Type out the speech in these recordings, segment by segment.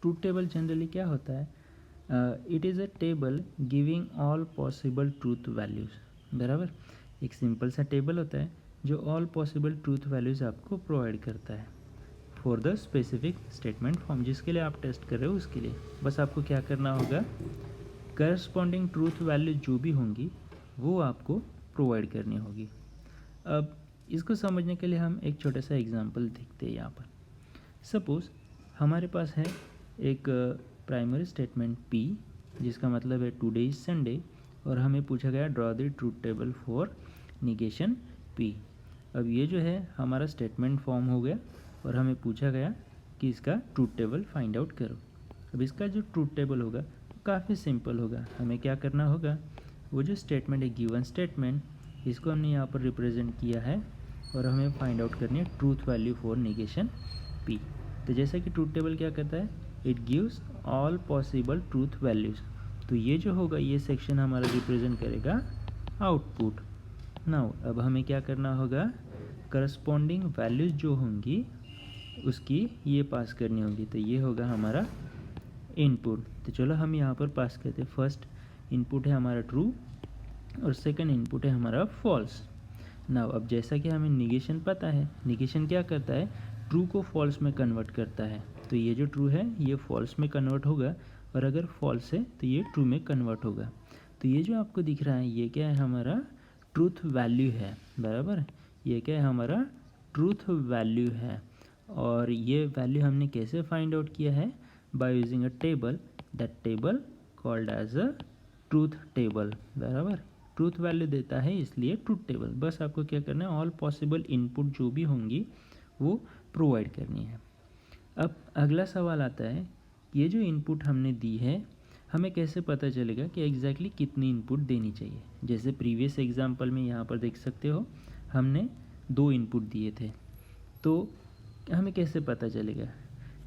Truth table generally क्या होता है, it is a table giving all possible truth values, बराबर। एक सिंपल सा टेबल होता है जो ऑल पॉसिबल ट्रूथ वैल्यूज़ आपको प्रोवाइड करता है for the specific statement form, जिसके लिए आप टेस्ट कर रहे हो उसके लिए। बस आपको क्या करना होगा, करस्पॉन्डिंग ट्रूथ वैल्यू जो भी होंगी वो आपको प्रोवाइड करनी होगी। अब इसको समझने के लिए हम एक छोटा सा एग्जांपल देखते हैं यहाँ पर। सपोज़ हमारे पास है एक प्राइमरी स्टेटमेंट P, जिसका मतलब है टुडे इज़ संडे, और हमें पूछा गया draw the truth table for negation P। अब ये जो है हमारा स्टेटमेंट फॉर्म हो गया और हमें पूछा गया कि इसका ट्रूथ टेबल फाइंड आउट करो। अब इसका जो ट्रूथ टेबल होगा वो काफ़ी सिंपल होगा। हमें क्या करना होगा, वो जो स्टेटमेंट है गिवन स्टेटमेंट, इसको हमने यहाँ पर रिप्रेजेंट किया है और हमें फाइंड आउट करनी है truth value for negation P। तो जैसा कि ट्रूथ टेबल क्या करता है, it gives all possible truth values. तो ये जो होगा ये सेक्शन हमारा रिप्रेजेंट करेगा आउटपुट। नाउ अब हमें क्या करना होगा, करस्पॉन्डिंग वैल्यूज़ जो होंगी उसकी ये पास करनी होगी। तो ये होगा हमारा इनपुट। तो चलो हम यहाँ पर पास करते हैं। फर्स्ट इनपुट है हमारा ट्रू और सेकंड इनपुट है हमारा फॉल्स। नाउ अब जैसा कि हमें निगेशन पता है, निगेशन क्या करता है, ट्रू को फॉल्स में कन्वर्ट करता है। तो ये जो ट्रू है ये फॉल्स में कन्वर्ट होगा और अगर फॉल्स है तो ये ट्रू में कन्वर्ट होगा। तो ये जो आपको दिख रहा है ये क्या है, हमारा ट्रूथ वैल्यू है, बराबर। ये क्या है, हमारा ट्रूथ वैल्यू है। और ये वैल्यू हमने कैसे फाइंड आउट किया है, by using a table, that table called as a truth table, बराबर। ट्रूथ वैल्यू देता है इसलिए ट्रूथ टेबल। बस आपको क्या करना है, ऑल पॉसिबल इनपुट जो भी होंगी वो प्रोवाइड करनी है। अब अगला सवाल आता है, ये जो इनपुट हमने दी है हमें कैसे पता चलेगा कि एग्जैक्टली कितनी इनपुट देनी चाहिए। जैसे प्रीवियस एग्जांपल में यहाँ पर देख सकते हो हमने 2 इनपुट दिए थे, तो हमें कैसे पता चलेगा,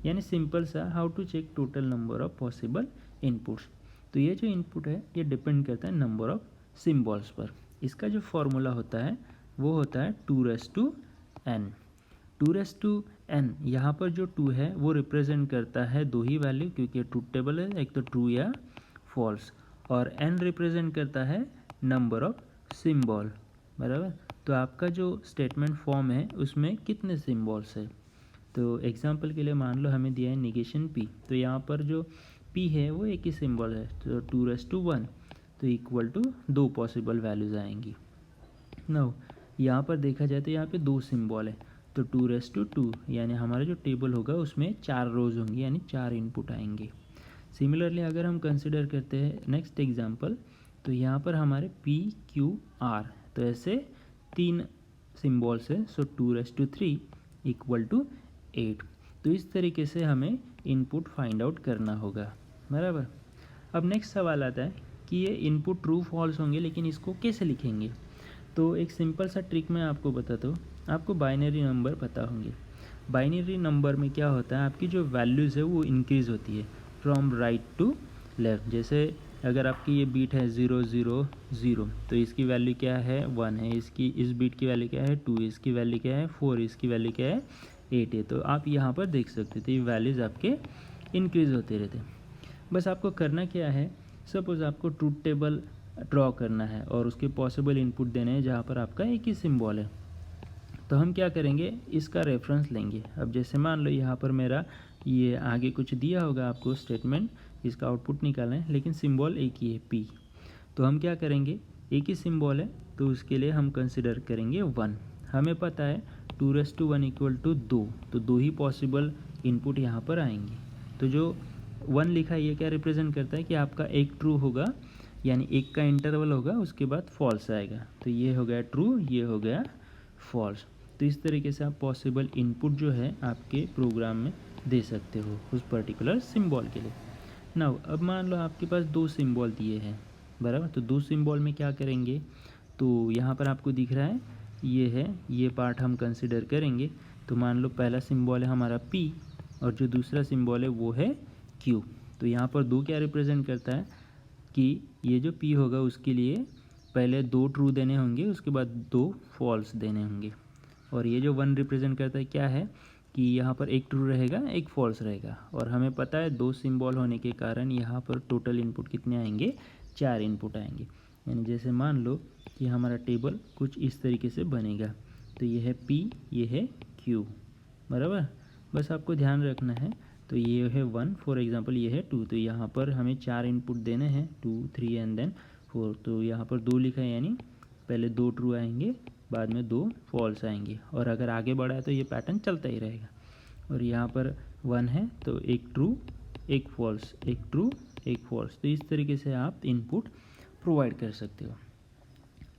यानी सिंपल सा how to check total number of possible inputs. तो ये जो इनपुट है ये डिपेंड करता है नंबर ऑफ सिम्बॉल्स पर। इसका जो फॉर्मूला होता है वो होता है 2n। 2n, यहाँ पर जो 2 है वो रिप्रेजेंट करता है 2 ही वैल्यू, क्योंकि ट्रूथ टेबल है, एक तो ट्रू या फॉल्स, और n रिप्रेजेंट करता है नंबर ऑफ सिम्बॉल, बराबर। तो आपका जो स्टेटमेंट फॉर्म है उसमें कितने सिम्बॉल्स है। तो एग्जांपल के लिए मान लो हमें दिया है निगेशन P, तो यहाँ पर जो P है वो एक ही सिंबल है, तो 2:1, तो इक्वल टू 2 पॉसिबल वैल्यूज़ आएंगी। नाउ यहाँ पर देखा जाए तो यहाँ पे 2 सिंबल है, तो 2:2, यानी हमारा जो टेबल होगा उसमें 4 रोज होंगी, यानी 4 इनपुट आएंगे। सिमिलरली अगर हम कंसिडर करते हैं नेक्स्ट एग्जांपल, तो यहाँ पर हमारे PQR, तो ऐसे 3 सिम्बॉल्स है, सो 2:3 इक्वल टू 8। तो इस तरीके से हमें इनपुट फाइंड आउट करना होगा, बराबर। अब नेक्स्ट सवाल आता है कि ये इनपुट ट्रू फॉल्स होंगे, लेकिन इसको कैसे लिखेंगे। तो एक सिंपल सा ट्रिक मैं आपको बताता हूँ। आपको बाइनरी नंबर पता होंगे। बाइनरी नंबर में क्या होता है, आपकी जो वैल्यूज़ है वो इंक्रीज़ होती है फ्रॉम राइट टू लेफ़्ट। जैसे अगर आपकी ये बीट है 0 0 0, तो इसकी वैल्यू क्या है 1 है, इसकी इस बीट की वैल्यू क्या है 2, इसकी वैल्यू क्या है 4, इसकी वैल्यू क्या है 8 है। तो आप यहाँ पर देख सकते थे ये वैल्यूज़ आपके इंक्रीज़ होते रहते। बस आपको करना क्या है, सपोज़ आपको ट्रूथ टेबल ड्रॉ करना है और उसके पॉसिबल इनपुट देने हैं जहाँ पर आपका एक ही सिंबल है। तो हम क्या करेंगे, इसका रेफरेंस लेंगे। अब जैसे मान लो यहाँ पर मेरा ये आगे कुछ दिया होगा आपको स्टेटमेंट, इसका आउटपुट निकालना है, लेकिन सिंबल एक ही है P। तो हम क्या करेंगे, एक ही सिंबल है तो उसके लिए हम कंसिडर करेंगे 1। हमें पता है 2:1 इक्वल टू 2, तो 2 ही पॉसिबल इनपुट यहाँ पर आएंगे। तो जो 1 लिखा है ये क्या रिप्रेजेंट करता है कि आपका एक ट्रू होगा, यानी एक का इंटरवल होगा, उसके बाद फॉल्स आएगा। तो ये हो गया ट्रू, ये हो गया फॉल्स। तो इस तरीके से आप पॉसिबल इनपुट जो है आपके प्रोग्राम में दे सकते हो उस पर्टिकुलर सिंबल के लिए। नाउ अब मान लो आपके पास 2 सिंबल दिए हैं, बराबर। तो 2 सिंबल में क्या करेंगे, तो यहाँ पर आपको दिख रहा है ये है, ये पार्ट हम कंसिडर करेंगे। तो मान लो पहला सिंबल है हमारा P और जो दूसरा सिंबल है वो है Q। तो यहाँ पर 2 क्या रिप्रेजेंट करता है कि ये जो P होगा उसके लिए पहले 2 ट्रू देने होंगे, उसके बाद 2 फॉल्स देने होंगे। और ये जो 1 रिप्रेजेंट करता है क्या है कि यहाँ पर एक ट्रू रहेगा एक फॉल्स रहेगा, और हमें पता है 2 सिंबल होने के कारण यहाँ पर टोटल इनपुट कितने आएंगे, 4 इनपुट आएंगे। यानी जैसे मान लो कि हमारा टेबल कुछ इस तरीके से बनेगा, तो ये है P, ये है Q, बराबर। बस आपको ध्यान रखना है, तो ये है 1 फॉर एग्जांपल, ये है 2, तो यहाँ पर हमें 4 इनपुट देने हैं 2 3 एंड देन 4, तो यहाँ पर 2 लिखा है, यानी पहले 2 ट्रू आएंगे, बाद में 2 फॉल्स आएंगे, और अगर आगे बढ़ा है तो ये पैटर्न चलता ही रहेगा। और यहाँ पर 1 है तो एक ट्रू एक फॉल्स, एक ट्रू एक फॉल्स, तो इस तरीके से आप इनपुट प्रोवाइड कर सकते हो।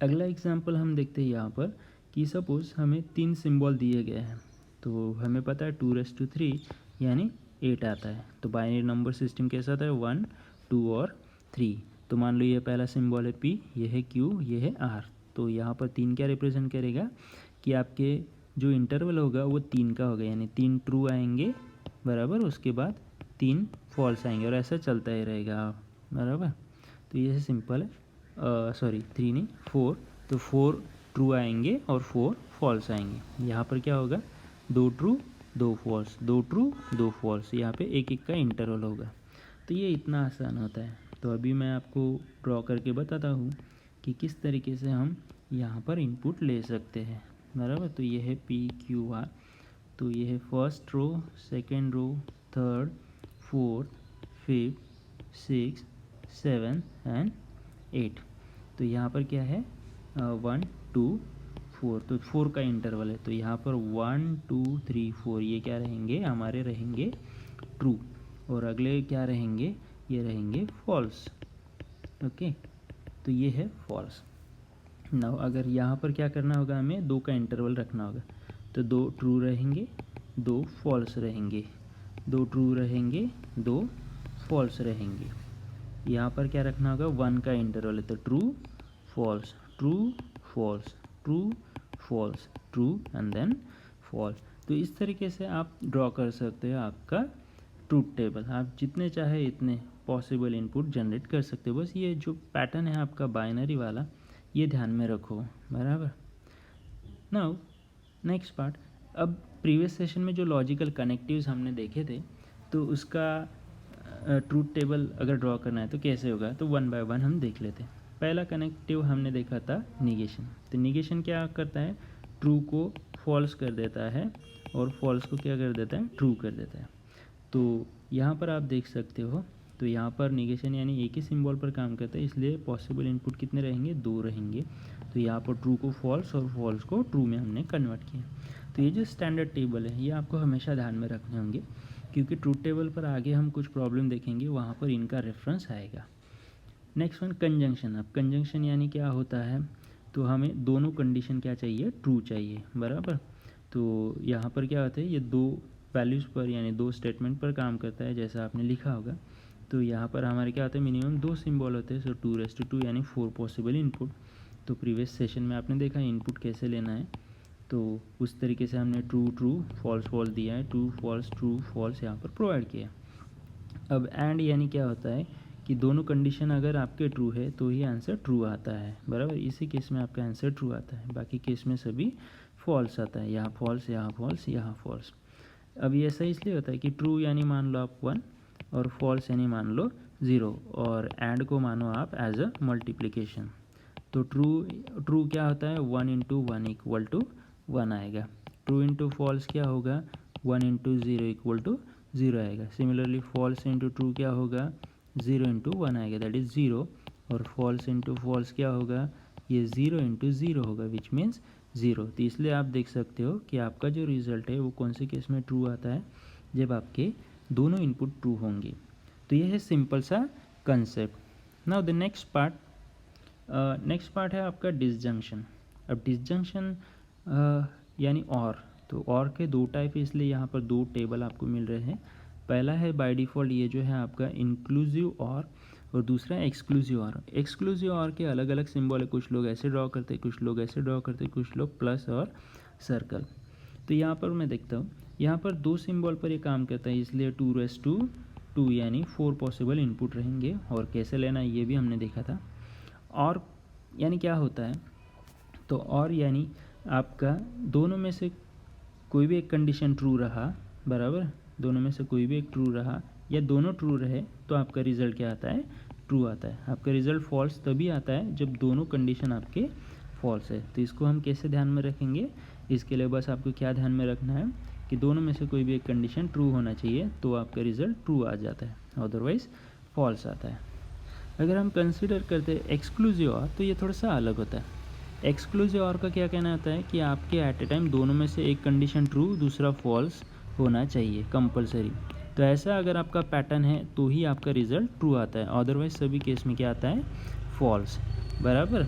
अगला एग्जांपल हम देखते हैं यहाँ पर कि सपोज़ हमें 3 सिंबल दिए गए हैं, तो हमें पता है 2⁻³ यानी 8 आता है। तो बाइनरी नंबर सिस्टम कैसा आता है, 1 2 और 3। तो मान लो ये पहला सिंबल है P, ये है Q, ये है R। तो यहाँ पर 3 क्या रिप्रेजेंट करेगा कि आपके जो इंटरवल होगा वो 3 का होगा, यानी 3 ट्रू आएंगे, बराबर, उसके बाद 3 फॉल्स आएंगे, और ऐसा चलता ही रहेगा, बराबर। तो ये सिंपल है, सॉरी 3 नहीं 4, तो 4 ट्रू आएंगे और 4 फॉल्स आएंगे। यहाँ पर क्या होगा, 2 ट्रू 2 फॉल्स, 2 ट्रू 2 फॉल्स, यहाँ पे एक एक का इंटरवल होगा। तो ये इतना आसान होता है। तो अभी मैं आपको ड्रॉ करके बताता हूँ कि किस तरीके से हम यहाँ पर इनपुट ले सकते हैं, बराबर। तो ये है PQR, तो ये है first row, second row, third, fourth, fifth, 6, 7 and 8। तो यहाँ पर क्या है, 1 2 4, तो 4 का इंटरवल है, तो यहाँ पर 1 2 3 4 ये क्या रहेंगे, हमारे रहेंगे ट्रू, और अगले क्या रहेंगे, ये रहेंगे फॉल्स। ओके, तो ये है फॉल्स। नाउ अगर यहाँ पर क्या करना होगा, हमें 2 का इंटरवल रखना होगा, तो 2 ट्रू रहेंगे 2 फॉल्स रहेंगे, 2 ट्रू रहेंगे 2 फॉल्स रहेंगे। यहाँ पर क्या रखना होगा, 1 का इंटरवल है, तो true false true false true false true and then false. तो इस तरीके से आप ड्रॉ कर सकते हो आपका ट्रूथ टेबल। आप जितने चाहे इतने पॉसिबल इनपुट जनरेट कर सकते हो, बस ये जो पैटर्न है आपका बाइनरी वाला, ये ध्यान में रखो, बराबर। नाउ नेक्स्ट पार्ट, अब प्रीवियस सेशन में जो लॉजिकल कनेक्टिव्स हमने देखे थे, तो उसका ट्रूथ टेबल अगर ड्रॉ करना है तो कैसे होगा, तो 1 बाय 1 हम देख लेते हैं। पहला कनेक्टिव हमने देखा था निगेशन। तो निगेशन क्या करता है, ट्रू को फॉल्स कर देता है और फॉल्स को क्या कर देता है, ट्रू कर देता है। तो यहाँ पर आप देख सकते हो, तो यहाँ पर निगेशन यानी एक ही सिंबल पर काम करता है, इसलिए पॉसिबल इनपुट कितने रहेंगे, 2 रहेंगे। तो यहाँ पर ट्रू को फॉल्स और फॉल्स को ट्रू में हमने कन्वर्ट किया। तो ये जो स्टैंडर्ड टेबल है, ये आपको हमेशा ध्यान में रखने होंगे, क्योंकि ट्रूथ टेबल पर आगे हम कुछ प्रॉब्लम देखेंगे, वहाँ पर इनका रेफरेंस आएगा। Next one, conjunction. अब कंजंक्शन यानी क्या होता है, तो हमें दोनों कंडीशन क्या चाहिए, ट्रू चाहिए, बराबर। तो यहाँ पर क्या होता है, ये 2 वैल्यूज़ पर यानी 2 स्टेटमेंट पर काम करता है, जैसा आपने लिखा होगा। तो यहाँ पर हमारे क्या होता है, मिनिमम 2 सिंबल होते हैं, सो 2⁻² यानी 4 पॉसिबल इनपुट। तो प्रीवियस सेशन में आपने देखा इनपुट कैसे लेना है, तो उस तरीके से हमने ट्रू ट्रू फॉल्स फॉल्स दिया है, ट्रू फॉल्स यहाँ पर प्रोवाइड किया। अब एंड यानी क्या होता है कि दोनों कंडीशन अगर आपके ट्रू है तो ही आंसर ट्रू आता है, बराबर। इसी केस में आपका आंसर ट्रू आता है, बाकी केस में सभी फॉल्स आता है, यहाँ फॉल्स यहाँ फॉल्स यहाँ फॉल्स। अब ये ऐसा इसलिए होता है कि ट्रू यानी मान लो आप 1 और फॉल्स यानी मान लो 0, और एंड को मानो आप एज अ मल्टीप्लिकेशन। तो ट्रू क्या होता है, 1 × 1 = 1 आएगा। ट्रू इंटू फॉल्स क्या होगा, 1 × 0 = 0 आएगा। सिमिलरली फॉल्स इंटू ट्रू क्या होगा, 0 × 1 आएगा, दैट इज़ 0। और फॉल्स इंटू फॉल्स क्या होगा, ये 0 × 0 होगा, विच मीन्स 0। तो इसलिए आप देख सकते हो कि आपका जो रिज़ल्ट है वो कौन से केस में ट्रू आता है, जब आपके दोनों इनपुट ट्रू होंगे। तो ये है सिंपल सा concept. Now the next part है आपका डिसजंक्शन। अब डिसजंक्शन यानी और, तो और के 2 टाइप है, इसलिए यहाँ पर 2 टेबल आपको मिल रहे हैं। पहला है बाय डिफ़ॉल्ट, ये जो है आपका इंक्लूसिव और दूसरा है एक्सक्लूसिव और। एक्सक्लूसिव और के अलग अलग सिंबल है, कुछ लोग ऐसे ड्रॉ करते हैं, कुछ लोग ऐसे ड्रॉ करते हैं, कुछ लोग प्लस और सर्कल। तो यहाँ पर मैं देखता हूँ, यहाँ पर 2 सिंबल पर ये काम करता है, इसलिए 2⁻² यानी 4 पॉसिबल इनपुट रहेंगे। और कैसे लेना है ये भी हमने देखा था। और यानी क्या होता है, तो और यानी आपका दोनों में से कोई भी एक कंडीशन ट्रू रहा, बराबर, दोनों में से कोई भी एक ट्रू रहा या दोनों ट्रू रहे तो आपका रिज़ल्ट क्या आता है, ट्रू आता है। आपका रिज़ल्ट फॉल्स तभी आता है जब दोनों कंडीशन आपके फॉल्स है। तो इसको हम कैसे ध्यान में रखेंगे, इसके लिए बस आपको क्या ध्यान में रखना है कि दोनों में से कोई भी एक कंडीशन ट्रू होना चाहिए तो आपका रिज़ल्ट ट्रू आ जाता है, अदरवाइज़ फॉल्स आता है। अगर हम कंसिडर करते हैं एक्सक्लूसिव और, तो ये थोड़ा सा अलग होता है। एक्सक्लूसिव और का क्या कहना होता है कि आपके एट ए टाइम दोनों में से एक कंडीशन ट्रू दूसरा फॉल्स होना चाहिए कंपलसरी। तो ऐसा अगर आपका पैटर्न है तो ही आपका रिज़ल्ट ट्रू आता है, अदरवाइज सभी केस में क्या आता है, फॉल्स, बराबर।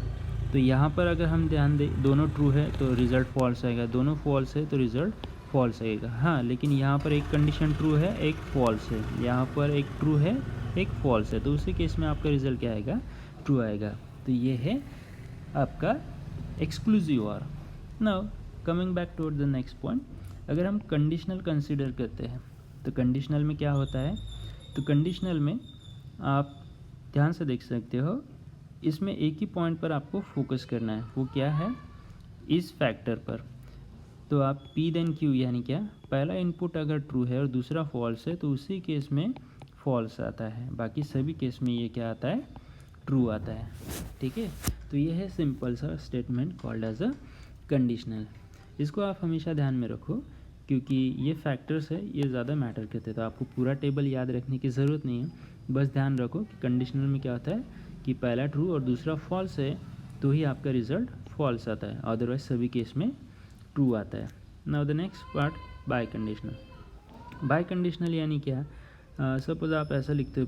तो यहाँ पर अगर हम ध्यान दें दोनों ट्रू है तो रिज़ल्ट फॉल्स आएगा, दोनों फॉल्स है तो रिज़ल्ट फॉल्स आएगा। हाँ, लेकिन यहाँ पर एक कंडीशन ट्रू है एक फॉल्स है, यहाँ पर एक ट्रू है एक फॉल्स है, तो उसी केस में आपका रिज़ल्ट क्या आएगा, ट्रू आएगा। तो ये है आपका एक्सक्लूसिव और। Now coming back toward the next point, अगर हम कंडीशनल कंसीडर करते हैं तो कंडीशनल में क्या होता है, तो कंडीशनल में आप ध्यान से देख सकते हो, इसमें एक ही पॉइंट पर आपको फोकस करना है, वो क्या है, इस फैक्टर पर। तो आप P देन Q यानी क्या, पहला इनपुट अगर ट्रू है और दूसरा फॉल्स है तो उसी केस में फॉल्स आता है, बाकी सभी केस में ये क्या आता है, ट्रू आता है। ठीक है, तो ये है सिंपल सा statement called as a conditional. इसको आप हमेशा ध्यान में रखो क्योंकि ये फैक्टर्स है, ये ज़्यादा मैटर करते हैं। तो आपको पूरा टेबल याद रखने की ज़रूरत नहीं है, बस ध्यान रखो कि कंडीशनल में क्या होता है कि पहला ट्रू और दूसरा फॉल्स है तो ही आपका रिज़ल्ट फॉल्स आता है, अदरवाइज सभी केस में ट्रू आता है। Now the next part, bye conditional. Bye conditional यानी क्या, सपोज आप ऐसा लिखते हो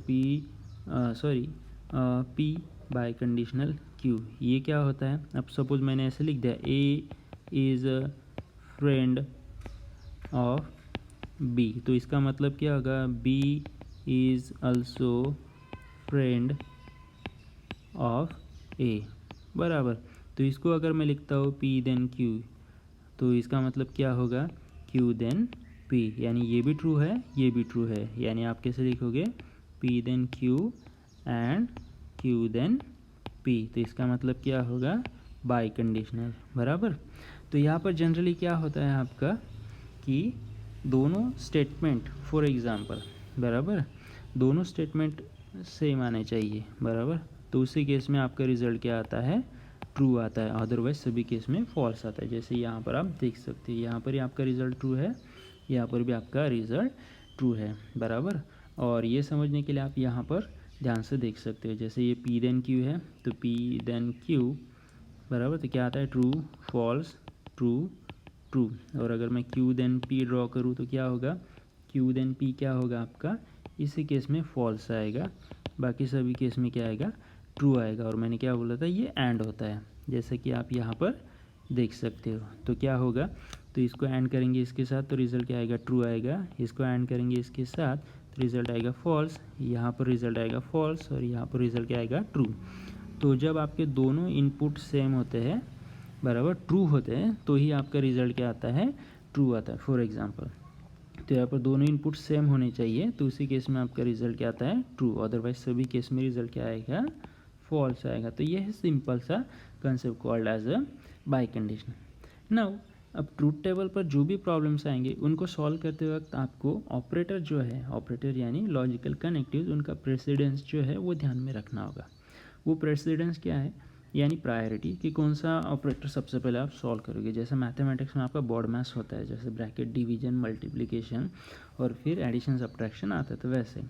P बाय कंडीशनल Q, ये क्या होता है। अब सपोज मैंने ऐसे लिख दिया A is a friend of B, तो इसका मतलब क्या होगा, B is also friend of A, बराबर। तो इसको अगर मैं लिखता हूँ P देन Q, तो इसका मतलब क्या होगा, Q देन P, यानी ये भी ट्रू है ये भी ट्रू है, यानी आप कैसे लिखोगे, P then Q and Q then P, तो इसका मतलब क्या होगा, बाय कंडीशनल, बराबर। तो यहाँ पर जनरली क्या होता है आपका कि दोनों स्टेटमेंट, फॉर एग्जांपल, बराबर, दोनों स्टेटमेंट सेम आने चाहिए, बराबर, तो उसी केस में आपका रिज़ल्ट क्या आता है, ट्रू आता है, अदरवाइज सभी केस में फॉल्स आता है। जैसे यहाँ पर आप देख सकते हैं, यहाँ पर ही आपका रिज़ल्ट ट्रू है, यहाँ पर भी आपका रिज़ल्ट ट्रू है, बराबर। और ये समझने के लिए आप यहाँ पर ध्यान से देख सकते हो, जैसे ये P देन Q है तो P देन Q, बराबर, तो क्या आता है, ट्रू फॉल्स ट्रू ट्रू। और अगर मैं Q देन P ड्रॉ करूँ तो क्या होगा, Q देन P क्या होगा आपका, इसी केस में फॉल्स आएगा, बाकी सभी केस में क्या आएगा, ट्रू आएगा। और मैंने क्या बोला था, ये एंड होता है, जैसे कि आप यहाँ पर देख सकते हो। तो क्या होगा, तो इसको ऐड करेंगे इसके साथ तो रिज़ल्ट क्या आएगा, ट्रू आएगा, इसको ऐड करेंगे इसके साथ तो रिज़ल्ट आएगा फॉल्स, यहाँ पर रिज़ल्ट आएगा फॉल्स और यहाँ पर रिज़ल्ट क्या आएगा, ट्रू। तो जब आपके दोनों इनपुट सेम होते हैं, बराबर, ट्रू होते हैं, तो ही आपका रिज़ल्ट क्या आता है, ट्रू आता है। फॉर एग्जांपल, तो यहाँ पर दोनों इनपुट सेम होने चाहिए तो उसी केस में आपका रिज़ल्ट क्या आता है, ट्रू, अदरवाइज सभी केस में रिज़ल्ट क्या आएगा, फॉल्स आएगा। तो ये है सिंपल सा concept called as a biconditional. Now अब ट्रूथ टेबल पर जो भी प्रॉब्लम्स आएंगे उनको सॉल्व करते वक्त आपको ऑपरेटर जो है, ऑपरेटर यानी लॉजिकल कनेक्टिव्स, उनका प्रेसिडेंस जो है वो ध्यान में रखना होगा। वो प्रेसिडेंस क्या है, यानी प्रायोरिटी, कि कौन सा ऑपरेटर सबसे पहले आप सॉल्व करोगे। जैसे मैथमेटिक्स में आपका बॉड मैथ्स होता है, जैसे ब्रैकेट, डिवीजन, मल्टीप्लिकेशन और फिर एडिशन सब्ट्रैक्शन आता है, तो वैसे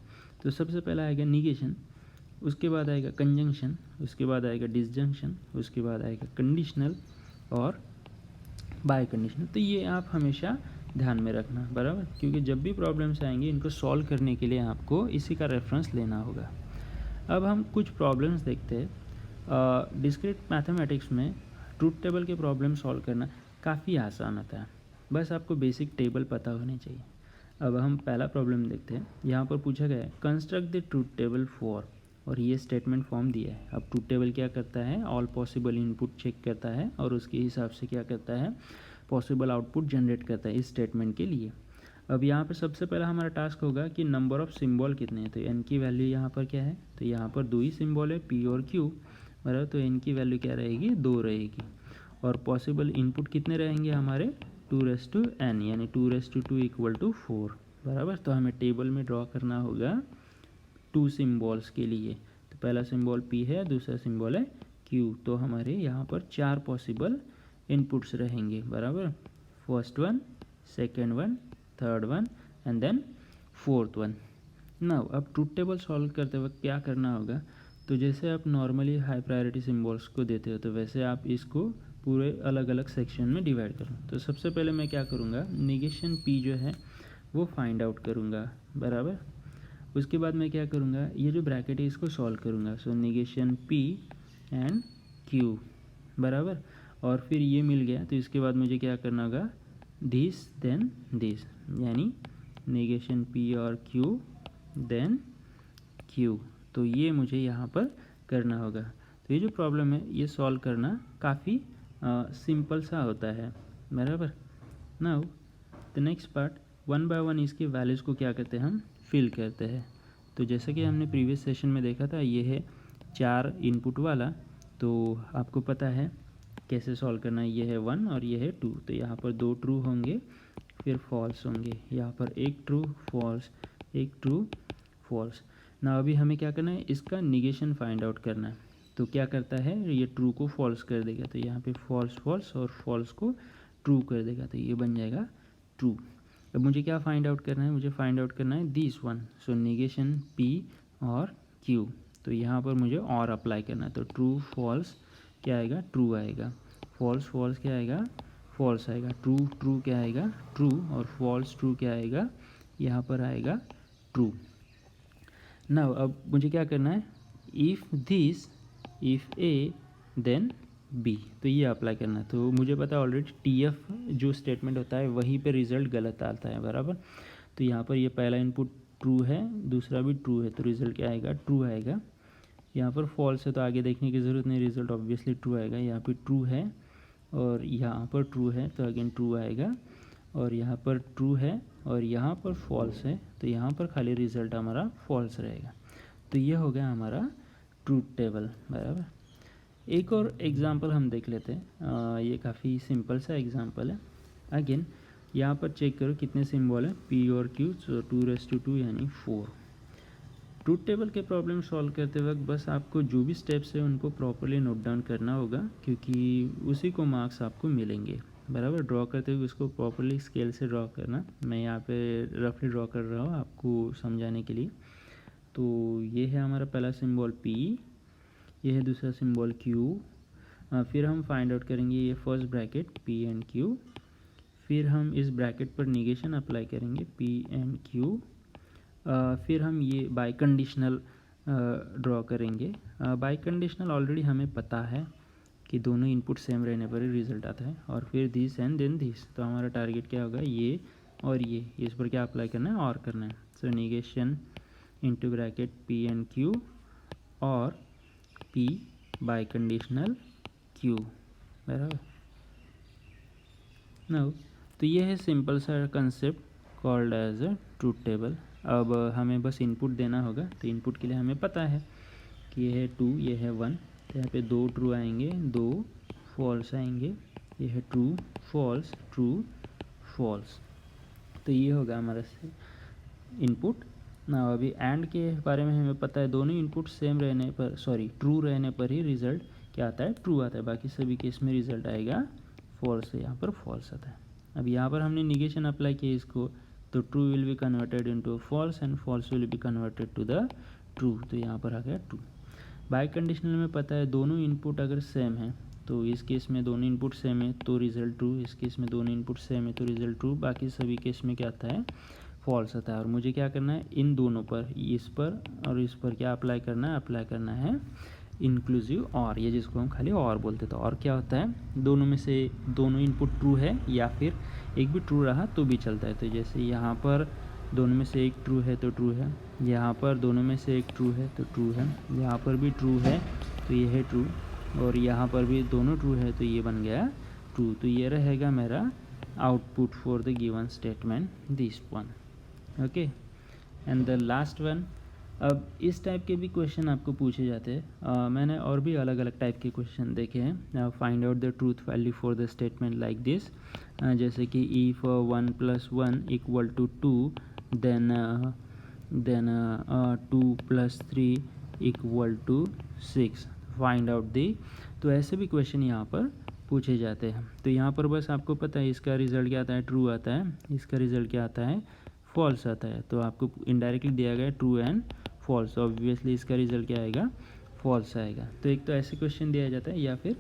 तो सबसे पहला आएगा निगेशन, उसके बाद आएगा कंजंक्शन, उसके बाद आएगा डिसजंक्शन, उसके बाद आएगा कंडीशनल और बाय कंडीशनल। तो ये आप हमेशा ध्यान में रखना, बराबर, क्योंकि जब भी प्रॉब्लम्स आएंगी इनको सॉल्व करने के लिए आपको इसी का रेफरेंस लेना होगा। अब हम कुछ प्रॉब्लम्स देखते हैं। डिस्क्रीट मैथमेटिक्स में ट्रूथ टेबल के प्रॉब्लम सॉल्व करना काफ़ी आसान होता है, बस आपको बेसिक टेबल पता होने चाहिए। अब हम पहला प्रॉब्लम देखते हैं। यहाँ पर पूछा गया है construct the truth table for, और ये स्टेटमेंट फॉर्म दिया है। अब ट्रूथ टेबल क्या करता है, ऑल पॉसिबल इनपुट चेक करता है और उसके हिसाब से क्या करता है, पॉसिबल आउटपुट जनरेट करता है इस स्टेटमेंट के लिए। अब यहाँ पर सबसे पहला हमारा टास्क होगा कि नंबर ऑफ़ सिंबल कितने हैं। तो n की वैल्यू यहाँ पर क्या है, तो यहाँ पर 2 ही सिंबल है, P और Q, बराबर, तो n की वैल्यू क्या रहेगी, 2 रहेगी। और पॉसिबल इनपुट कितने रहेंगे हमारे, 2n यानी 2 इक्वल टू 4 बराबर। तो हमें टेबल में ड्रॉ करना होगा 2 सिम्बॉल्स के लिए। तो पहला सिंबल p है, दूसरा सिंबल है q। तो हमारे यहाँ पर 4 पॉसिबल इनपुट्स रहेंगे बराबर। First one, second one, third one and then fourth one. Now अब ट्रूथ टेबल सॉल्व करते वक्त क्या करना होगा, तो जैसे आप नॉर्मली हाई प्रायोरिटी सिम्बॉल्स को देते हो तो वैसे आप इसको पूरे अलग अलग सेक्शन में डिवाइड करो। तो सबसे पहले मैं क्या करूँगा, निगेशन p जो है वो फाइंड आउट करूँगा बराबर। उसके बाद मैं क्या करूँगा, ये जो ब्रैकेट है इसको सॉल्व करूँगा। सो निगेशन p एंड q बराबर। और फिर ये मिल गया तो इसके बाद मुझे क्या करना होगा, दिस देन दिस, यानी निगेशन p और q देन q। तो ये मुझे यहाँ पर करना होगा। तो ये जो प्रॉब्लम है ये सॉल्व करना काफ़ी सिंपल सा होता है बराबर। Now the next part, one by one इसके वैल्यूज़ को क्या करते हैं, हम फिल करते हैं। तो जैसे कि हमने प्रीवियस सेशन में देखा था, ये है 4 इनपुट वाला। तो आपको पता है कैसे सॉल्व करना है। ये है 1 और ये है 2। तो यहाँ पर 2 ट्रू होंगे, फिर फॉल्स होंगे। यहाँ पर एक ट्रू फॉल्स, एक ट्रू फॉल्स। ना अभी हमें क्या करना है, इसका निगेशन फाइंड आउट करना है। तो क्या करता है, ये ट्रू को फॉल्स कर देगा। तो यहाँ पे फॉल्स फॉल्स और फॉल्स को ट्रू कर देगा। तो ये बन जाएगा ट्रू। अब मुझे क्या फाइंड आउट करना है, मुझे फाइंड आउट करना है this one. So negation p और q। तो यहाँ पर मुझे और अप्लाई करना है। तो ट्रू फॉल्स क्या आएगा, ट्रू आएगा। फॉल्स फॉल्स क्या आएगा, फॉल्स आएगा। ट्रू ट्रू क्या आएगा, ट्रू। और फॉल्स ट्रू क्या आएगा, यहाँ पर आएगा ट्रू। नाउ अब मुझे क्या करना है, if this, if A then B. तो ये अप्लाई करना है। तो मुझे पता है ऑलरेडी TF जो स्टेटमेंट होता है वहीं पे रिज़ल्ट गलत आता है बराबर। तो यहाँ पर ये पहला इनपुट ट्रू है, दूसरा भी ट्रू है, तो रिज़ल्ट क्या आएगा, ट्रू आएगा। यहाँ पर फॉल्स है तो आगे देखने की ज़रूरत नहीं, रिज़ल्ट ऑब्वियसली ट्रू आएगा। यहाँ पे ट्रू है और यहाँ पर ट्रू है तो अगेन ट्रू आएगा। और यहाँ पर ट्रू है और यहाँ पर फॉल्स है तो यहाँ पर खाली रिज़ल्ट हमारा फॉल्स रहेगा। तो ये हो गया हमारा ट्रूथ टेबल बराबर। एक और एग्जांपल हम देख लेते हैं। ये काफ़ी सिंपल सा एग्जांपल है। अगेन यहाँ पर चेक करो कितने सिंबल है, p और q। सो 2 यानी 4। ट्रूथ टेबल के प्रॉब्लम सॉल्व करते वक्त बस आपको जो भी स्टेप्स है उनको प्रॉपरली नोट डाउन करना होगा, क्योंकि उसी को मार्क्स आपको मिलेंगे बराबर। ड्रॉ करते हुए उसको प्रॉपरली स्केल से ड्रॉ करना। मैं यहाँ पे रफली ड्रॉ कर रहा हूँ आपको समझाने के लिए। तो ये है हमारा पहला सिंबल p, ये है दूसरा सिंबल q। फिर हम फाइंड आउट करेंगे ये first bracket p and q। फिर हम इस ब्रैकेट पर निगेशन अप्लाई करेंगे p एंड q। फिर हम ये बाय कंडीशनल ड्रॉ करेंगे। बाय कंडीशनल ऑलरेडी हमें पता है कि दोनों इनपुट सेम रहने पर ही रिजल्ट आता है। और फिर दिस एंड देन दिस। तो हमारा टारगेट क्या होगा, ये और ये, इस पर क्या अप्लाई करना है, और करना है। So negation into bracket p and q और p बाय कंडीशनल q बराबर। नाउ तो ये है सिंपल सा concept called as a truth table. अब हमें बस इनपुट देना होगा। तो इनपुट के लिए हमें पता है कि ये है 2, ये है 1। तो यहाँ पे 2 ट्रू आएंगे, 2 फॉल्स आएंगे। ये है ट्रू फॉल्स, ट्रू फॉल्स। तो ये होगा हमारा इनपुट ना। अभी एंड के बारे में हमें पता है, दोनों इनपुट सेम रहने पर, सॉरी ट्रू रहने पर ही रिजल्ट क्या आता है, ट्रू आता है। बाकी सभी केस में रिजल्ट आएगा फॉल्स है, यहाँ पर फॉल्स आता है। अब यहाँ पर हमने निगेशन अप्लाई किया इसको, तो true will be converted into false and false will be converted to the true. तो यहाँ पर आ गया ट्रू। बाय कंडीशनल में पता है दोनों इनपुट अगर सेम है तो इस केस में दोनों इनपुट सेम है तो रिजल्ट ट्रू, इस केस में दोनों इनपुट सेम है तो रिजल्ट ट्रू। बाकी सभी केस में क्या आता है, फॉल्स आता है। और मुझे क्या करना है, इन दोनों पर, इस पर और इस पर क्या अप्लाई करना है, अप्लाई करना है इंक्लूसिव और, ये जिसको हम खाली और बोलते थे। और क्या होता है, दोनों में से दोनों इनपुट ट्रू है या फिर एक भी ट्रू रहा तो भी चलता है। तो जैसे यहाँ पर दोनों में से एक ट्रू है तो ट्रू है, यहाँ पर दोनों में से एक ट्रू है तो ट्रू है, यहाँ पर भी ट्रू है तो ये है ट्रू, और यहाँ पर भी दोनों ट्रू है तो ये बन गया ट्रू। तो ये रहेगा मेरा output for the given statement, this one. Okay, and the last one, अब इस टाइप के भी क्वेश्चन आपको पूछे जाते हैं। मैंने और भी अलग अलग टाइप के क्वेश्चन देखे हैं। Find out the truth value for the statement like this, जैसे कि if 1 + 1 = 2, then 2 + 3 = 6, find out the. तो ऐसे भी क्वेश्चन यहाँ पर पूछे जाते हैं। तो यहाँ पर बस आपको पता है इसका रिज़ल्ट क्या आता है, ट्रू आता है, इसका रिज़ल्ट क्या आता है, फॉल्स आता है। तो आपको इनडायरेक्टली दिया गया है ट्रू एंड फॉल्स, ऑब्वियसली इसका रिज़ल्ट क्या आएगा, फॉल्स आएगा। तो एक तो ऐसे क्वेश्चन दिया जाता है या फिर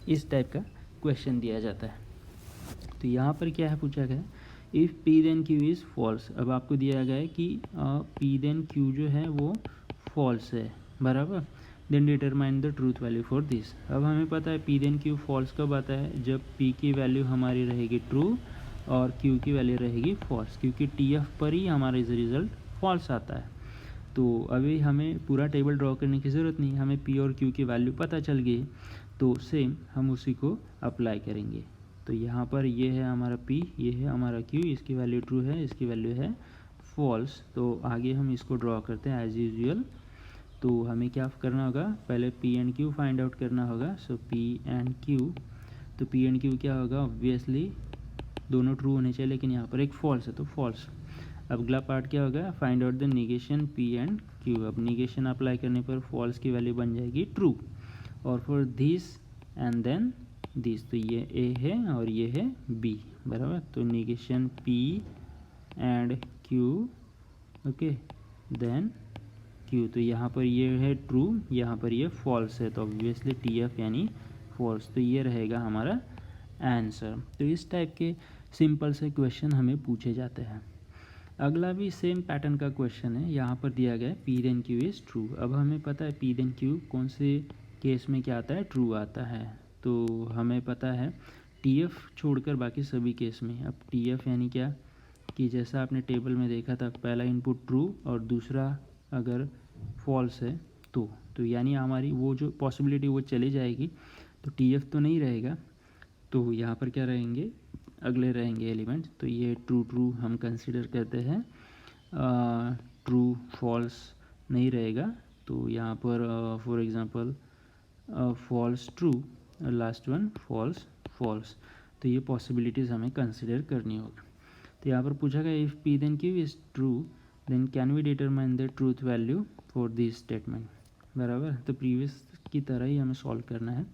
इस टाइप का क्वेश्चन दिया जाता है। तो यहाँ पर क्या है पूछा गया, if P then Q is false. अब आपको दिया गया है कि पी देन क्यू जो है वो फॉल्स है, बराबर। Then determine the truth value for this. अब हमें पता है पी देन क्यू फॉल्स कब आता है, जब पी की वैल्यू हमारी रहेगी ट्रू और क्यू की वैल्यू रहेगी फॉल्स, क्योंकि टी एफ पर ही हमारा रिज़ल्ट फॉल्स आता है। तो अभी हमें पूरा टेबल ड्रॉ करने की ज़रूरत नहीं, हमें पी और क्यू की वैल्यू पता चल गई, तो सेम हम उसी को अप्लाई करेंगे। तो यहाँ पर ये है हमारा पी, ये है हमारा क्यू, इसकी वैल्यू ट्रू है, इसकी वैल्यू है फॉल्स। तो आगे हम इसको ड्रॉ करते हैं एज यूजुअल। तो हमें क्या करना होगा, पहले P and Q find out करना होगा। सो पी एंड क्यू, तो पी एंड क्यू क्या होगा, ऑब्वियसली दोनों ट्रू होने चाहिए, लेकिन यहाँ पर एक फॉल्स है तो फॉल्स। अब अगला पार्ट क्या होगा, find out the negation P and Q. अब निगेशन अप्लाई करने पर फॉल्स की वैल्यू बन जाएगी ट्रू, और for this and then this, तो ये ए है और ये है बी, बराबर। तो negation P and Q, okay, then Q, तो यहाँ पर ये है ट्रू, यहाँ पर ये फॉल्स है, तो ऑब्वियसली टी एफ यानी फॉल्स। तो ये रहेगा हमारा आंसर। तो इस टाइप के सिंपल से क्वेश्चन हमें पूछे जाते हैं। अगला भी सेम पैटर्न का क्वेश्चन है, यहाँ पर दिया गया है P then Q is true. अब हमें पता है पी देन क्यू कौन से केस में क्या आता है, ट्रू आता है। तो हमें पता है टी एफ छोड़कर बाकी सभी केस में। अब टी एफ यानी क्या, कि जैसा आपने टेबल में देखा था, पहला इनपुट ट्रू और दूसरा अगर फॉल्स है तो यानी हमारी वो जो पॉसिबिलिटी वो चली जाएगी, तो टी एफ तो नहीं रहेगा। तो यहाँ पर क्या रहेंगे, अगले रहेंगे एलिमेंट्स। तो ये ट्रू हम कंसिडर करते हैं, ट्रू फॉल्स नहीं रहेगा। तो यहाँ पर for example false true, last one false false. तो ये पॉसिबिलिटीज़ हमें कंसिडर करनी होगी। तो यहाँ पर पूछा गया if P then Q is true then can we determine the truth value for this statement, बराबर। तो प्रीवियस की तरह ही हमें सॉल्व करना है।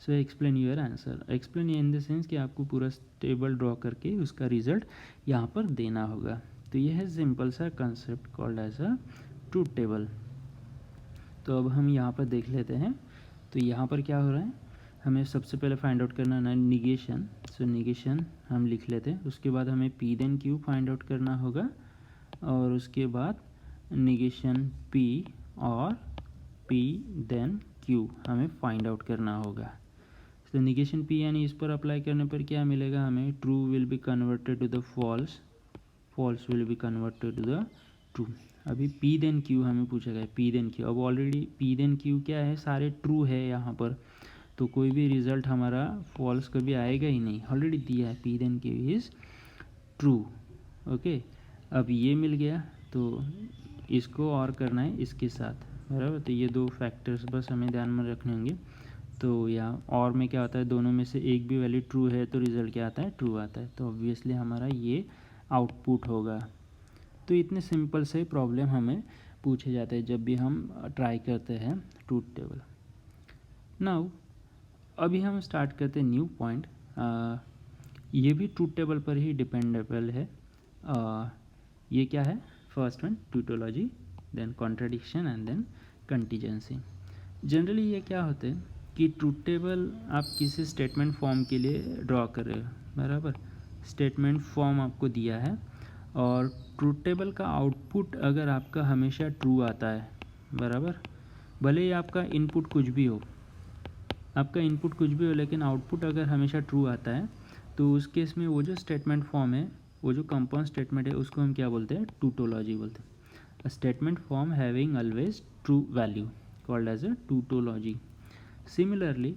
So explain your answer. Explain in the sense कि आपको पूरा टेबल ड्रॉ करके उसका रिजल्ट यहाँ पर देना होगा। तो यह है सिंपल सा concept called as a truth table. तो अब हम यहाँ पर देख लेते हैं। तो यहाँ पर क्या हो रहा है, हमें सबसे पहले फाइंड आउट करना है निगेशन। सो निगेशन हम लिख लेते हैं, उसके बाद हमें P then Q find out करना होगा, और उसके बाद निगेशन पी और पी देन क्यू हमें फाइंड आउट करना होगा। तो निगेशन पी यानी इस पर अप्लाई करने पर क्या मिलेगा हमें, true will be converted to the false, false will be converted to the true. अभी पी देन क्यू हमें पूछा गया, पी देन क्यू। अब ऑलरेडी पी देन क्यू क्या है, सारे ट्रू है यहाँ पर, तो कोई भी रिजल्ट हमारा फॉल्स कभी आएगा ही नहीं, ऑलरेडी दिया है P then Q is true, okay. अब ये मिल गया, तो इसको और करना है इसके साथ, बराबर। तो ये दो फैक्टर्स बस हमें ध्यान में रखने होंगे। तो यहाँ और में क्या होता है, दोनों में से एक भी वैल्यू ट्रू है तो रिज़ल्ट क्या आता है, ट्रू आता है। तो ऑब्वियसली हमारा ये आउटपुट होगा। तो इतने सिंपल से प्रॉब्लम हमें पूछे जाते हैं जब भी हम ट्राई करते हैं ट्रूथ टेबल। नाउ अभी हम स्टार्ट करते हैं न्यू पॉइंट। ये भी ट्रूथ टेबल पर ही डिपेंडेबल है। ये क्या है, first one tautology, then contradiction and then contingency. Generally ये क्या होते हैं कि ट्रूथ टेबल आप किसी स्टेटमेंट फॉर्म के लिए ड्रॉ कर रहे हो, बराबर। स्टेटमेंट फॉर्म आपको दिया है और ट्रूथ टेबल का आउटपुट अगर आपका हमेशा ट्रू आता है, बराबर, भले ही आपका इनपुट कुछ भी हो, लेकिन आउटपुट अगर हमेशा ट्रू आता है, तो उस केस में वो जो स्टेटमेंट फॉर्म है, वो जो कंपाउंड स्टेटमेंट है, उसको हम क्या बोलते हैं, टूटोलॉजी बोलते हैं। A statement form having always true value called as a tautology. Similarly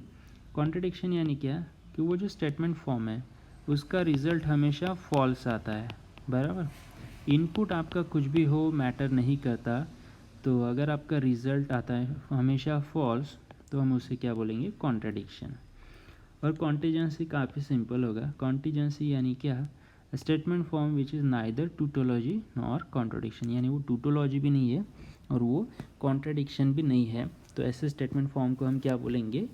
contradiction यानी क्या, कि वो जो स्टेटमेंट फॉर्म है उसका रिज़ल्ट हमेशा फॉल्स आता है, बराबर। इनपुट आपका कुछ भी हो मैटर नहीं करता, तो अगर आपका रिज़ल्ट आता है हमेशा फॉल्स तो हम उसे क्या बोलेंगे, कॉन्ट्राडिक्शन। और कॉन्टिजेंसी काफ़ी सिंपल होगा। कॉन्टिजेंसी यानी क्या, statement form which is neither tautology nor contradiction, यानी वो टूटोलॉजी भी नहीं है और वो कॉन्ट्राडिक्शन भी नहीं है। तो ऐसे स्टेटमेंट फॉर्म को हम क्या बोलेंगे,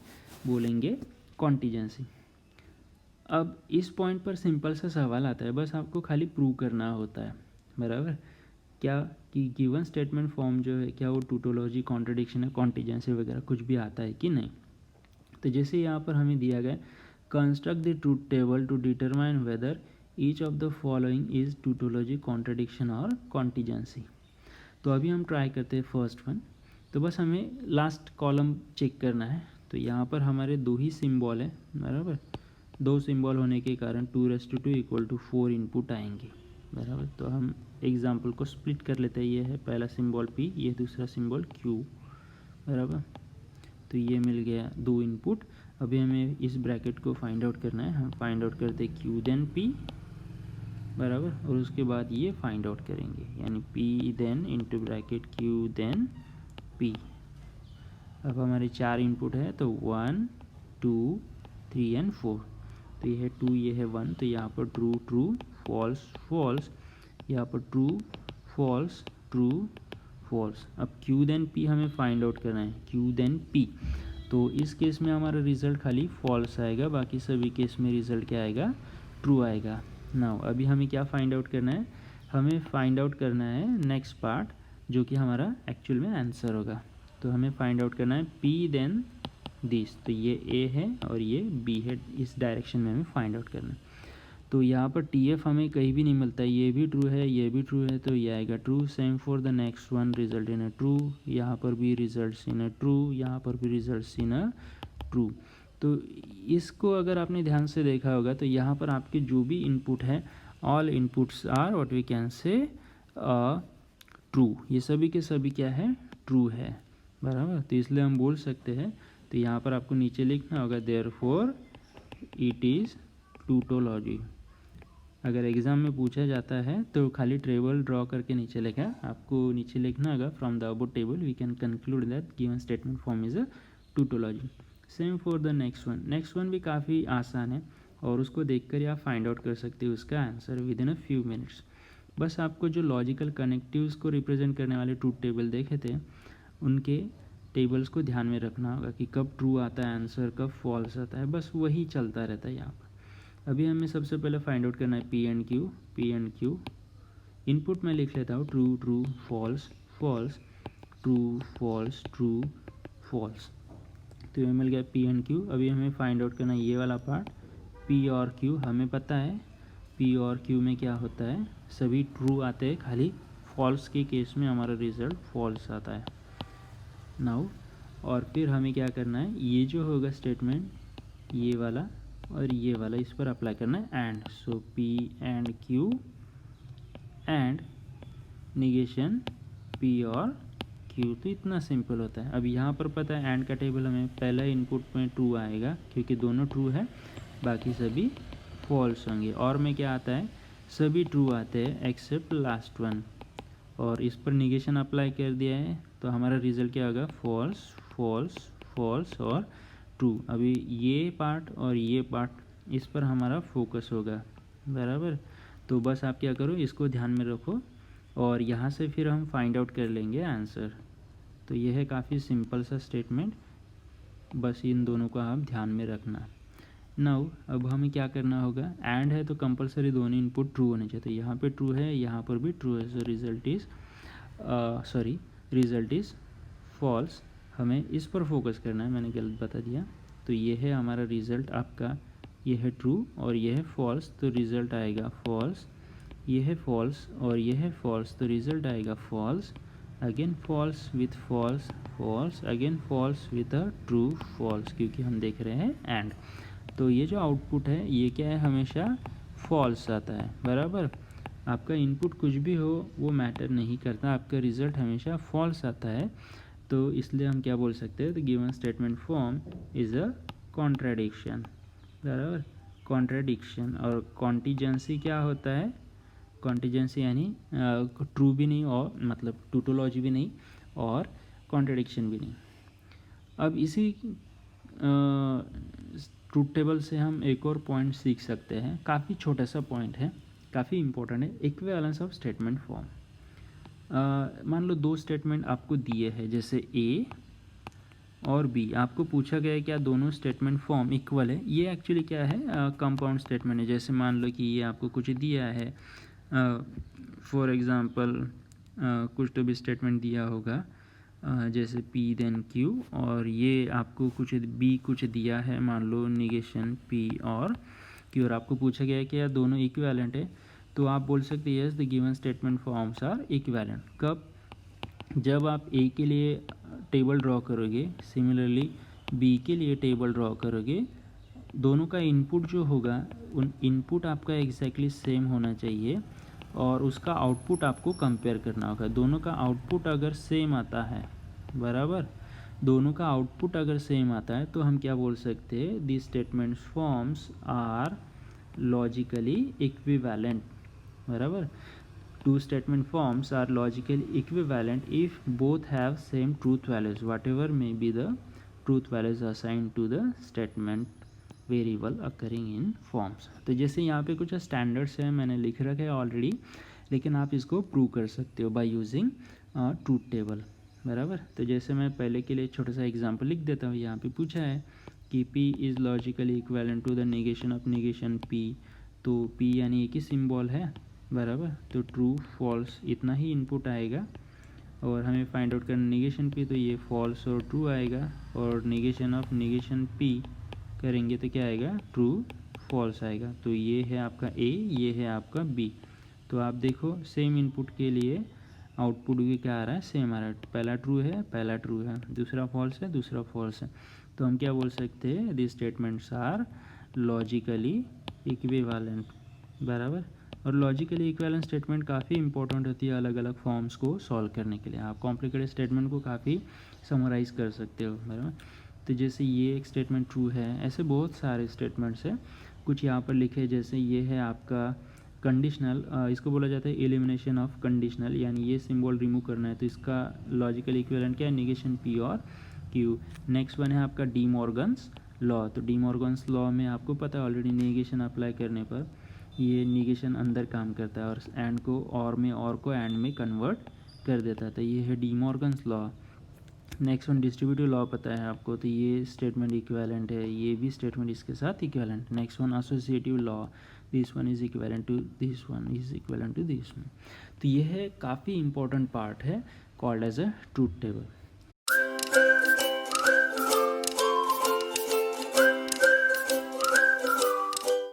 बोलेंगे कॉन्टिजेंसी। अब इस पॉइंट पर सिंपल सा सवाल आता है, बस आपको खाली प्रूव करना होता है, बराबर, क्या कि गिवन स्टेटमेंट फॉर्म जो है क्या वो टूटोलॉजी, कॉन्ट्राडिक्शन है, कॉन्टिजेंसी वगैरह कुछ भी आता है कि नहीं। तो जैसे यहाँ पर हमें दिया गया construct the truth table to determine whether each of the following is tautology, contradiction और कॉन्टिजेंसी। तो अभी हम ट्राई करते हैं फर्स्ट वन। तो बस हमें लास्ट कॉलम चेक करना है। तो यहाँ पर हमारे दो ही सिंबल है, बराबर, दो सिंबल होने के कारण 2⁻² इक्वल टू 4 इनपुट आएंगे, बराबर। तो हम एग्जाम्पल को स्प्लिट कर लेते हैं। ये है पहला सिंबल P, ये दूसरा सिंबल Q, बराबर। तो ये मिल गया 2 इनपुट। अभी हमें इस ब्रैकेट को फाइंड आउट करना है। हम फाइंड आउट करते Q देन P, बराबर, और उसके बाद ये फाइंड आउट करेंगे, यानी P then into bracket Q then P। अब हमारे 4 इनपुट है, तो 1 2 3 एंड 4। तो ये है 2, ये है 1, तो यहाँ पर ट्रू ट्रू फॉल्स फॉल्स, यहाँ पर ट्रू फॉल्स ट्रू फॉल्स। अब Q देन P हमें फाइंड आउट करना है, Q देन P। तो इस केस में हमारा रिज़ल्ट खाली फॉल्स आएगा, बाकी सभी केस में रिज़ल्ट क्या आएगा, ट्रू आएगा। नाउ अभी हमें क्या फाइंड आउट करना है, हमें फाइंड आउट करना है नेक्स्ट पार्ट जो कि हमारा एक्चुअल में आंसर होगा। तो हमें फाइंड आउट करना है P देन दिस। तो ये A है और ये B है, इस डायरेक्शन में हमें फाइंड आउट करना है। तो यहाँ पर TF हमें कहीं भी नहीं मिलता, ये भी ट्रू है, ये भी ट्रू है, तो ये आएगा true. Same for the next one, result in a true, यहाँ पर भी रिजल्ट्स इन अ ट्रू, यहाँ पर भी रिजल्ट्स इन अ ट्रू। तो इसको अगर आपने ध्यान से देखा होगा तो यहाँ पर आपके जो भी इनपुट है, all inputs are what we can say true, ये सभी के सभी क्या है, ट्रू है, बराबर। तो इसलिए हम बोल सकते हैं, तो यहाँ पर आपको नीचे लिखना होगा देयरफॉर इट इज़ टूटोलॉजी। अगर एग्ज़ाम में पूछा जाता है तो खाली टेबल ड्रॉ करके नीचे लिखा, आपको नीचे लिखना होगा from the above table we can conclude that given statement form is a tautology. Same for the next one. Next one भी काफ़ी आसान है और उसको देखकर आप फाइंड आउट कर सकते हो उसका answer with in a few minutes. बस आपको जो लॉजिकल कनेक्टिव्स को रिप्रेजेंट करने वाले ट्रूथ टेबल देखे थे, उनके टेबल्स को ध्यान में रखना होगा कि कब ट्रू आता है आंसर, कब फॉल्स आता है, बस वही चलता रहता है यहाँ पर। अभी हमें सबसे पहले फाइंड आउट करना है P एंड Q। इनपुट में लिख लेता हूँ true true false false, true false true false. तो ये मिल गया P एंड Q। अभी हमें फाइंड आउट करना है ये वाला पार्ट, P और Q। हमें पता है P और Q में क्या होता है, सभी ट्रू आते हैं, खाली फॉल्स के केस में हमारा रिजल्ट फॉल्स आता है। नाउ और फिर हमें क्या करना है, ये जो होगा स्टेटमेंट, ये वाला और ये वाला, इस पर अप्लाई करना है and. So P and Q and negation P और Q। तो इतना सिंपल होता है। अब यहाँ पर पता है एंड का टेबल हमें पहला इनपुट में ट्रू आएगा क्योंकि दोनों ट्रू है, बाकी सभी फॉल्स होंगे। और में क्या आता है, सभी ट्रू आते हैं एक्सेप्ट लास्ट वन। और इस पर निगेशन अप्लाई कर दिया है तो हमारा रिजल्ट क्या होगा, फॉल्स फॉल्स फॉल्स और ट्रू। अभी ये पार्ट और ये पार्ट, इस पर हमारा फोकस होगा, बराबर। तो बस आप क्या करो, इसको ध्यान में रखो और यहाँ से फिर हम फाइंड आउट कर लेंगे आंसर। तो ये है काफ़ी सिंपल सा स्टेटमेंट, बस इन दोनों को आप ध्यान में रखना। नाउ अब हमें क्या करना होगा, एंड है तो कंपलसरी दोनों इनपुट ट्रू होने चाहिए। तो यहाँ पे ट्रू है, यहाँ पर भी ट्रू है, सो रिजल्ट इज़ फॉल्स। हमें इस पर फोकस करना है, मैंने गलत बता दिया। तो ये है हमारा रिज़ल्ट आपका, ये है ट्रू और ये है फॉल्स, तो रिज़ल्ट आएगा फॉल्स। ये है फॉल्स और ये है फॉल्स, तो रिज़ल्ट आएगा false. Again false with false false, again false with a true false, क्योंकि हम देख रहे हैं एंड। तो ये जो आउटपुट है ये क्या है, हमेशा फॉल्स आता है, बराबर। आपका इनपुट कुछ भी हो वो मैटर नहीं करता, आपका रिज़ल्ट हमेशा फॉल्स आता है। तो इसलिए हम क्या बोल सकते हैं, तो given statement form is a contradiction, बराबर, कॉन्ट्राडिक्शन। और कॉन्टिजेंसी क्या होता है, कॉन्टिजेंसी यानी ट्रू भी नहीं और मतलब टूटोलॉजी भी नहीं और कॉन्ट्रडिक्शन भी नहीं। अब इसी ट्रूथ टेबल से हम एक और पॉइंट सीख सकते हैं, काफ़ी छोटा सा पॉइंट है, काफ़ी इंपॉर्टेंट है, इक्विवेलेंस ऑफ स्टेटमेंट फॉर्म। मान लो दो स्टेटमेंट आपको दिए हैं, जैसे ए और बी, आपको पूछा गया है क्या दोनों स्टेटमेंट फॉर्म इक्वल है। ये एक्चुअली क्या है, कंपाउंड स्टेटमेंट है। जैसे मान लो कि ये आपको कुछ दिया है, फॉर एग्ज़ाम्पल कुछ तो भी स्टेटमेंट दिया होगा, जैसे P देन Q, और ये आपको कुछ बी कुछ दिया है, मान लो निगेशन P और Q, और आपको पूछा गया है कि यार दोनों इक्विवेलेंट है, तो आप बोल सकते हैं yes the given statement forms are equivalent. कब? जब आप A के लिए टेबल ड्रॉ करोगे, सिमिलरली B के लिए टेबल ड्रॉ करोगे, दोनों का इनपुट जो होगा, उन इनपुट आपका एग्जैक्टली सेम होना चाहिए और उसका आउटपुट आपको कंपेयर करना होगा। दोनों का आउटपुट अगर सेम आता है, बराबर, दोनों का आउटपुट अगर सेम आता है तो हम क्या बोल सकते हैं, the statements forms are logically equivalent, बराबर। Two statement forms are logically equivalent if both have same truth values, whatever may be the truth values assigned to the statement variable occurring in forms. तो जैसे यहाँ पे कुछ standards हैं, मैंने लिख रखे हैं ऑलरेडी, लेकिन आप इसको प्रूव कर सकते हो बाय यूजिंग ट्रूथ टेबल, बराबर। तो जैसे मैं पहले के लिए छोटा सा एग्जांपल लिख देता हूँ। यहाँ पे पूछा है कि P is logically equivalent to the negation of negation P, तो P यानी एक ही सिम्बॉल है, बराबर, तो ट्रू फॉल्स इतना ही इनपुट आएगा, और हमें फाइंड आउट करना नेगेशन P, तो ये फॉल्स और ट्रू आएगा, और नेगेशन ऑफ नेगेशन P करेंगे तो क्या आएगा, ट्रू फॉल्स आएगा। तो ये है आपका A, ये है आपका B। तो आप देखो सेम इनपुट के लिए आउटपुट भी क्या आ रहा है, सेम आ रहा है। पहला ट्रू है, पहला ट्रू है, दूसरा फॉल्स है, दूसरा फॉल्स है। तो हम क्या बोल सकते हैं, this statements are logically equivalent, बराबर। और लॉजिकली इक्विवेलेंट स्टेटमेंट काफ़ी इंपॉर्टेंट होती है अलग अलग फॉर्म्स को सॉल्व करने के लिए। आप कॉम्प्लिकेटेड स्टेटमेंट को काफ़ी समराइज़ कर सकते हो, बराबर। तो जैसे ये एक स्टेटमेंट ट्रू है, ऐसे बहुत सारे स्टेटमेंट्स हैं। कुछ यहाँ पर लिखे, जैसे ये है आपका कंडीशनल, इसको बोला जाता है एलिमिनेशन ऑफ कंडीशनल, यानी ये सिंबल रिमूव करना है, तो इसका लॉजिकल इक्विवेलेंट क्या है, नेगेशन P और Q। नेक्स्ट वन है आपका डी मॉर्गन्स लॉ। तो डी मॉर्गन्स लॉ में आपको पता है ऑलरेडी, नेगेशन अप्लाई करने पर ये नेगेशन अंदर काम करता है और एंड को और में, और को एंड में कन्वर्ट कर देता है। तो ये है D Morgan's law. Next one distributive law पता है आपको, तो ये स्टेटमेंट इक्विवेलेंट है, ये भी स्टेटमेंट इसके साथ equivalent. Next one associative law, this one is equivalent to this one, is equivalent to this one. तो ये है काफ़ी इंपॉर्टेंट पार्ट है, called as a truth table.